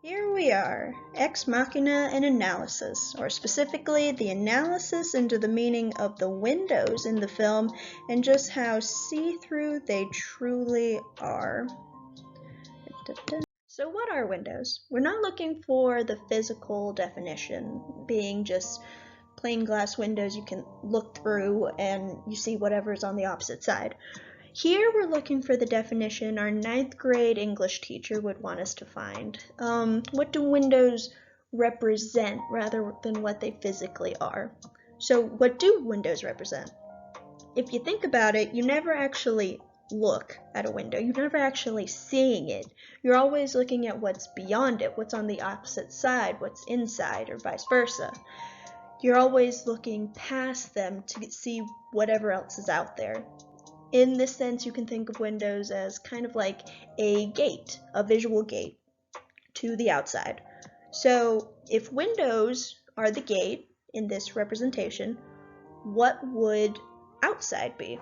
Here we are, ex machina and analysis, or specifically the analysis into the meaning of the windows in the film and just how see-through they truly are. So what are windows? We're not looking for the physical definition, being just plain glass windows you can look through and you see whatever's on the opposite side. Here we're looking for the definition our 9th grade English teacher would want us to find. What do windows represent rather than what they physically are? So what do windows represent? If you think about it, you never actually look at a window. You're never actually seeing it. You're always looking at what's beyond it, what's on the opposite side, what's inside, or vice versa. You're always looking past them to see whatever else is out there. In this sense, you can think of windows as kind of like a gate, a visual gate to the outside. So if windows are the gate in this representation, what would outside be?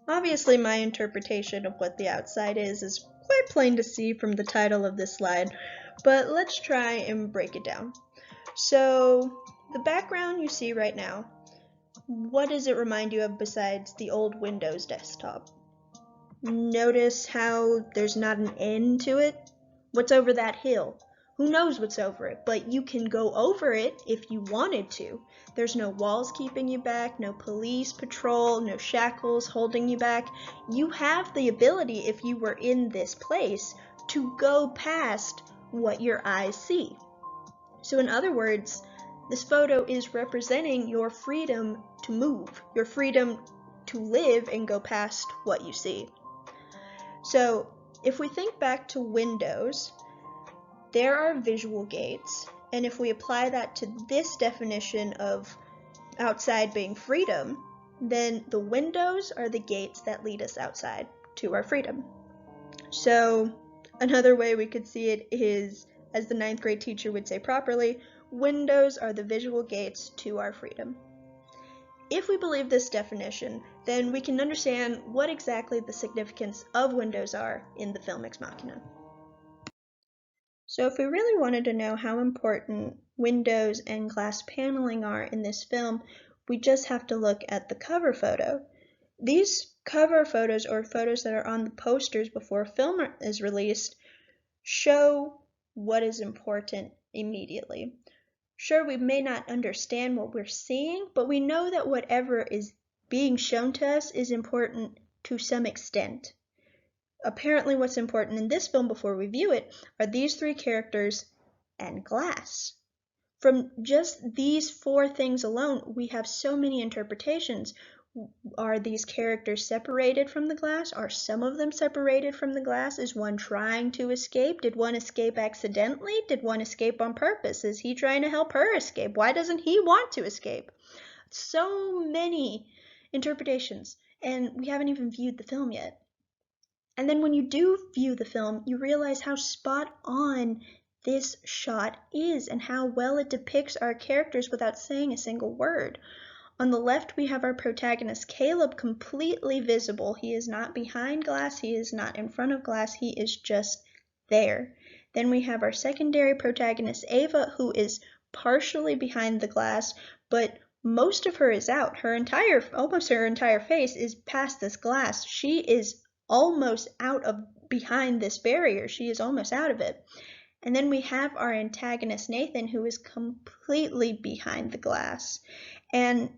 Obviously, my interpretation of what the outside is quite plain to see from the title of this slide, but let's try and break it down. So the background you see right now, what does it remind you of besides the old Windows desktop? Notice how there's not an end to it? What's over that hill? Who knows what's over it, but you can go over it if you wanted to. There's no walls keeping you back, no police patrol, no shackles holding you back. You have the ability, if you were in this place, to go past what your eyes see. So in other words, this photo is representing your freedom to move, your freedom to live and go past what you see. So if we think back to windows, there are visual gates, and if we apply that to this definition of outside being freedom, then the windows are the gates that lead us outside to our freedom. So another way we could see it is, as the 9th grade teacher would say properly, windows are the visual gates to our freedom. If we believe this definition, then we can understand what exactly the significance of windows are in the film Ex Machina. So if we really wanted to know how important windows and glass paneling are in this film, we just have to look at the cover photo. These cover photos, or photos that are on the posters before a film is released, show what is important immediately. Sure, we may not understand what we're seeing, but we know that whatever is being shown to us is important to some extent. Apparently what's important in this film before we view it are these 3 characters and glass. From just these 4 things alone, we have so many interpretations. Are these characters separated from the glass? Are some of them separated from the glass? Is one trying to escape? Did one escape accidentally? Did one escape on purpose? Is he trying to help her escape? Why doesn't he want to escape? So many interpretations, and we haven't even viewed the film yet. And then when you do view the film, you realize how spot on this shot is and how well it depicts our characters without saying a single word. On the left, we have our protagonist, Caleb, completely visible. He is not behind glass. He is not in front of glass. He is just there. Then we have our secondary protagonist, Ava, who is partially behind the glass, but most of her is out. Almost her entire face is past this glass. She is almost out of behind this barrier. She is almost out of it. And then we have our antagonist, Nathan, who is completely behind the glass. And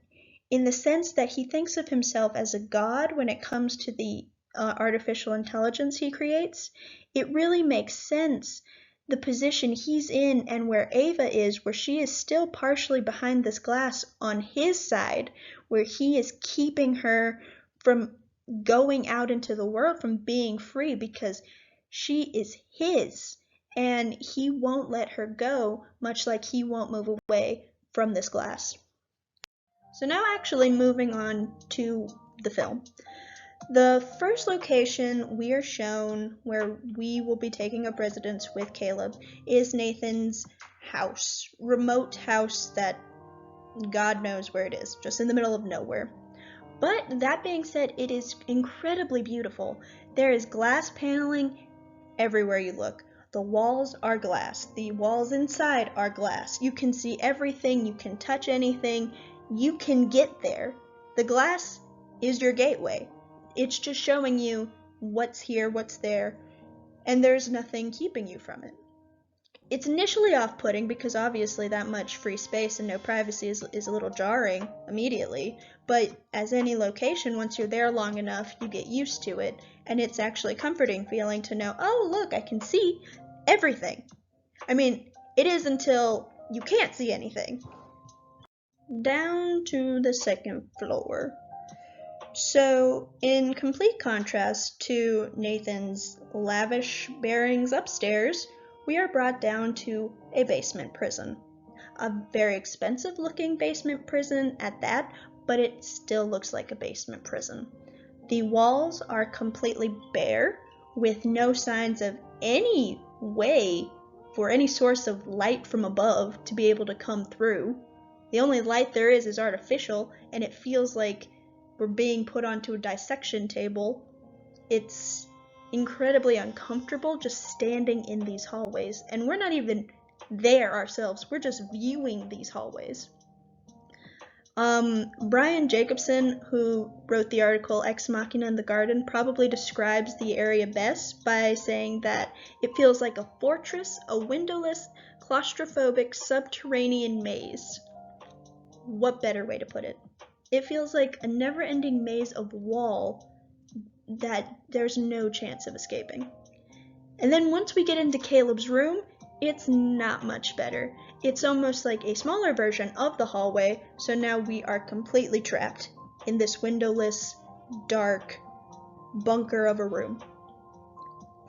in the sense that he thinks of himself as a god when it comes to the artificial intelligence he creates, it really makes sense, the position he's in and where Ava is, where she is still partially behind this glass on his side, where he is keeping her from going out into the world, from being free, because she is his, and he won't let her go, much like he won't move away from this glass. So now actually moving on to the film. The first location we are shown where we will be taking up residence with Caleb is Nathan's house, remote house that God knows where it is, just in the middle of nowhere. But that being said, it is incredibly beautiful. There is glass paneling everywhere you look. The walls are glass. The walls inside are glass. You can see everything. You can touch anything. You can get there. The glass is your gateway. It's just showing you what's here, what's there, and there's nothing keeping you from it. It's initially off-putting because obviously that much free space and no privacy is a little jarring immediately, but as any location, once you're there long enough, you get used to it, and it's actually a comforting feeling to know, oh, look, I can see everything. I mean, it is until you can't see anything. Down to the second floor. So, in complete contrast to Nathan's lavish bearings upstairs, we are brought down to a basement prison. A very expensive looking basement prison at that, but it still looks like a basement prison. The walls are completely bare, with no signs of any way for any source of light from above to be able to come through. The only light there is artificial, and it feels like we're being put onto a dissection table. It's incredibly uncomfortable just standing in these hallways, and we're not even there ourselves, we're just viewing these hallways. Brian Jacobson, who wrote the article Ex Machina in the Garden, probably describes the area best by saying that it feels like a fortress, a windowless, claustrophobic subterranean maze. What better way to put it? It feels like a never-ending maze of wall that there's no chance of escaping. And then once we get into Caleb's room, it's not much better. It's almost like a smaller version of the hallway, so now we are completely trapped in this windowless, dark bunker of a room.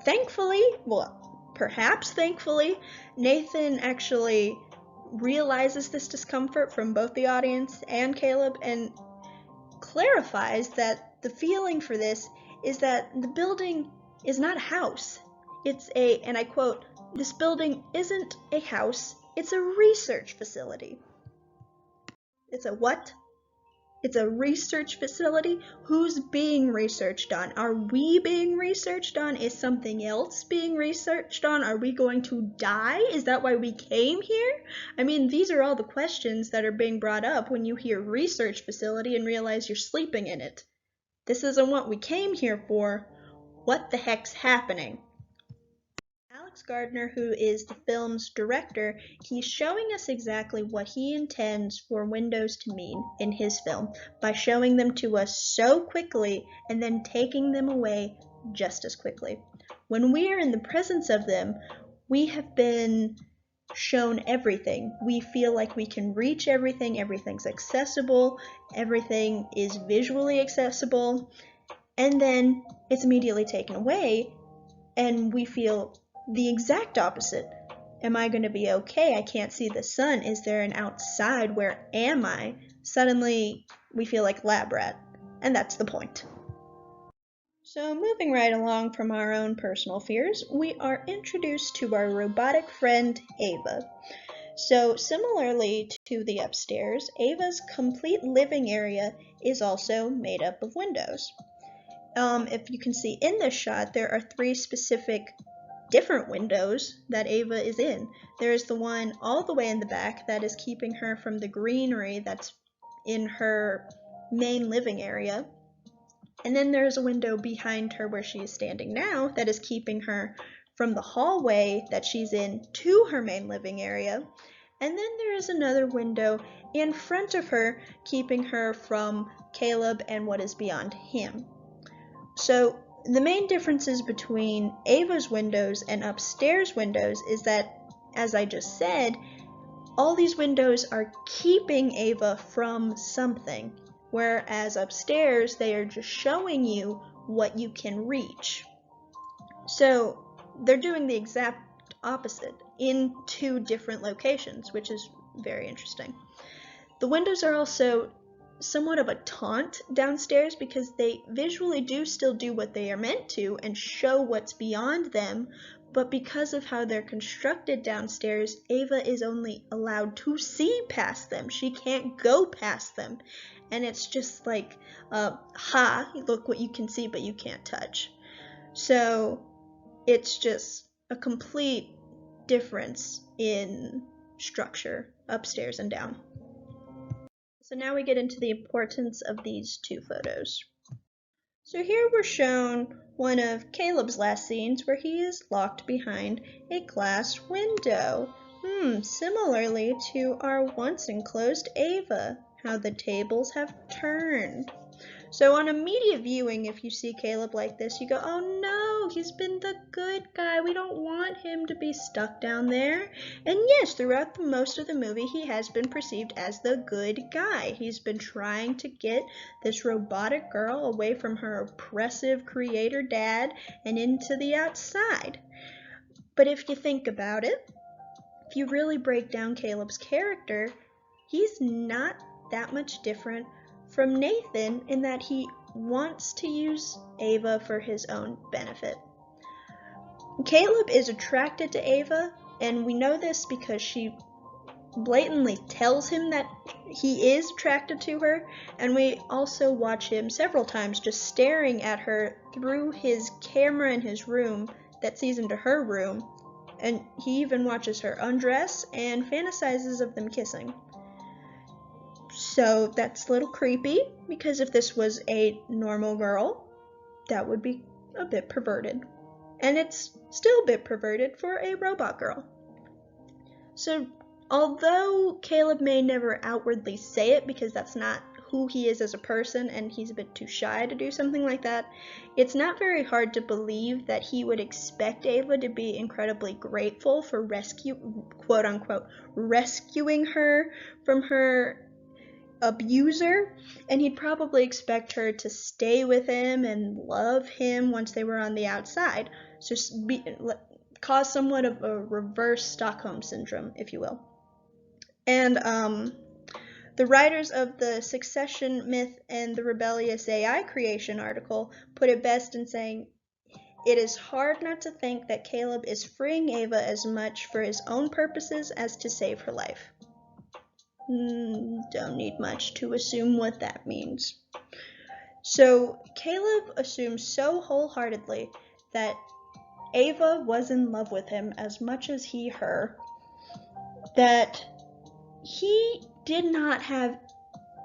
Thankfully, well, perhaps thankfully, Nathan actually realizes this discomfort from both the audience and Caleb and clarifies that the feeling for this is that the building is not a house. It's and I quote, "This building isn't a house, it's a research facility." It's a what? It's a research facility? Who's being researched on? Are we being researched on? Is something else being researched on? Are we going to die? Is that why we came here? I mean, these are all the questions that are being brought up when you hear research facility and realize you're sleeping in it. This isn't what we came here for. What the heck's happening? Alex Gardner, who is the film's director, he's showing us exactly what he intends for windows to mean in his film by showing them to us so quickly and then taking them away just as quickly. When we are in the presence of them, we have been shown everything. We feel like we can reach everything, everything's accessible, everything is visually accessible, and then it's immediately taken away and we feel the exact opposite. Am I going to be okay? I can't see the sun. Is there an outside? Where am I? Suddenly, we feel like lab rat, and that's the point. So moving right along from our own personal fears, we are introduced to our robotic friend, Ava. So similarly to the upstairs, Ava's complete living area is also made up of windows. If you can see in this shot, there are 3 specific different windows that Ava is in. There is the one all the way in the back that is keeping her from the greenery that's in her main living area. And then there's a window behind her where she is standing now that is keeping her from the hallway that she's in to her main living area. And then there is another window in front of her keeping her from Caleb and what is beyond him. So the main differences between Ava's windows and upstairs windows is that, as I just said, all these windows are keeping Ava from something, whereas upstairs they are just showing you what you can reach. So they're doing the exact opposite in 2 different locations, which is very interesting. The windows are also somewhat of a taunt downstairs because they visually do still do what they are meant to and show what's beyond them, but because of how they're constructed downstairs, Ava is only allowed to see past them. She can't go past them, and it's just like, ha, look what you can see but you can't touch. So it's just a complete difference in structure, upstairs and down. So now we get into the importance of these two photos. So here we're shown one of Caleb's last scenes where he is locked behind a glass window. Similarly to our once enclosed Ava, how the tables have turned. So on immediate viewing, if you see Caleb like this, you go, oh no, he's been the good guy. We don't want him to be stuck down there. And yes, throughout most of the movie, he has been perceived as the good guy. He's been trying to get this robotic girl away from her oppressive creator dad and into the outside. But if you think about it, if you really break down Caleb's character, he's not that much different from Nathan in that he wants to use Ava for his own benefit. Caleb is attracted to Ava, and we know this because she blatantly tells him that he is attracted to her, and we also watch him several times just staring at her through his camera in his room that sees into her room, and he even watches her undress and fantasizes of them kissing. So that's a little creepy, because if this was a normal girl, that would be a bit perverted. And it's still a bit perverted for a robot girl. So although Caleb may never outwardly say it because that's not who he is as a person and he's a bit too shy to do something like that, it's not very hard to believe that he would expect Ava to be incredibly grateful for quote unquote, rescuing her from her abuser, and he'd probably expect her to stay with him and love him once they were on the outside. So cause somewhat of a reverse Stockholm syndrome, if you will. And the writers of the Succession Myth and the Rebellious AI Creation article put it best in saying, it is hard not to think that Caleb is freeing Ava as much for his own purposes as to save her life. Don't need much to assume what that means. So Caleb assumes so wholeheartedly that Ava was in love with him as much as he her, that he did not have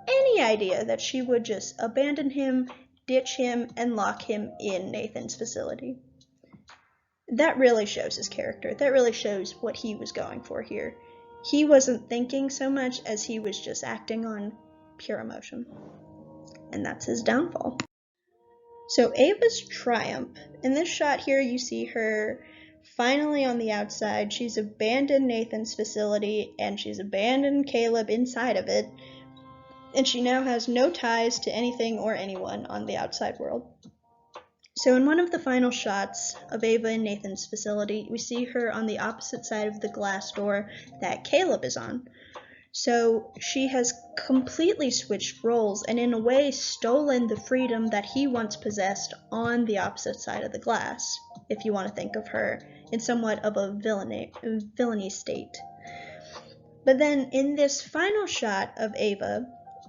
any idea that she would just abandon him, ditch him, and lock him in Nathan's facility. That really shows his character. That really shows what he was going for here. He wasn't thinking so much as he was just acting on pure emotion. And that's his downfall. So Ava's triumph. In this shot here, you see her finally on the outside. She's abandoned Nathan's facility, and she's abandoned Caleb inside of it. And she now has no ties to anything or anyone on the outside world. So in one of the final shots of Ava in Nathan's facility, we see her on the opposite side of the glass door that Caleb is on. So she has completely switched roles and in a way stolen the freedom that he once possessed on the opposite side of the glass, if you want to think of her in somewhat of a villainy state. But then in this final shot of Ava,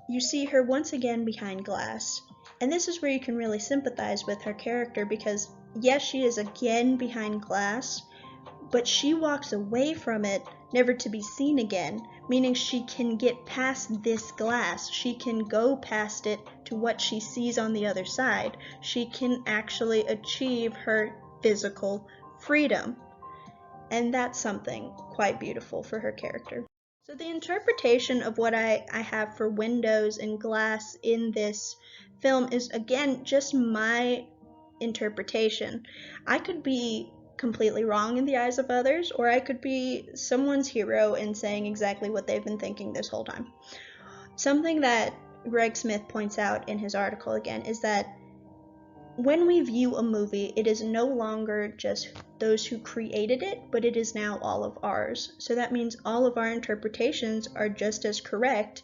you see her once again behind glass. And this is where you can really sympathize with her character because, yes, she is again behind glass, but she walks away from it never to be seen again, meaning she can get past this glass. She can go past it to what she sees on the other side. She can actually achieve her physical freedom. And that's something quite beautiful for her character. So the interpretation of what I have for windows and glass in this film is, again, just my interpretation. I could be completely wrong in the eyes of others, or I could be someone's hero in saying exactly what they've been thinking this whole time. Something that Greg Smith points out in his article again is that when we view a movie, it is no longer just those who created it, but it is now all of ours. So that means all of our interpretations are just as correct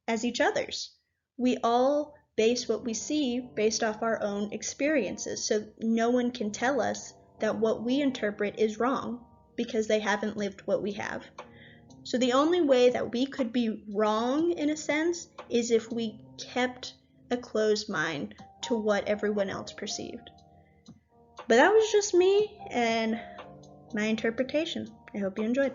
as each other's. We all base what we see based off our own experiences, so no one can tell us that what we interpret is wrong because they haven't lived what we have. So the only way that we could be wrong, in a sense, is if we kept a closed mind to what everyone else perceived. But that was just me, and my interpretation. I hope you enjoyed.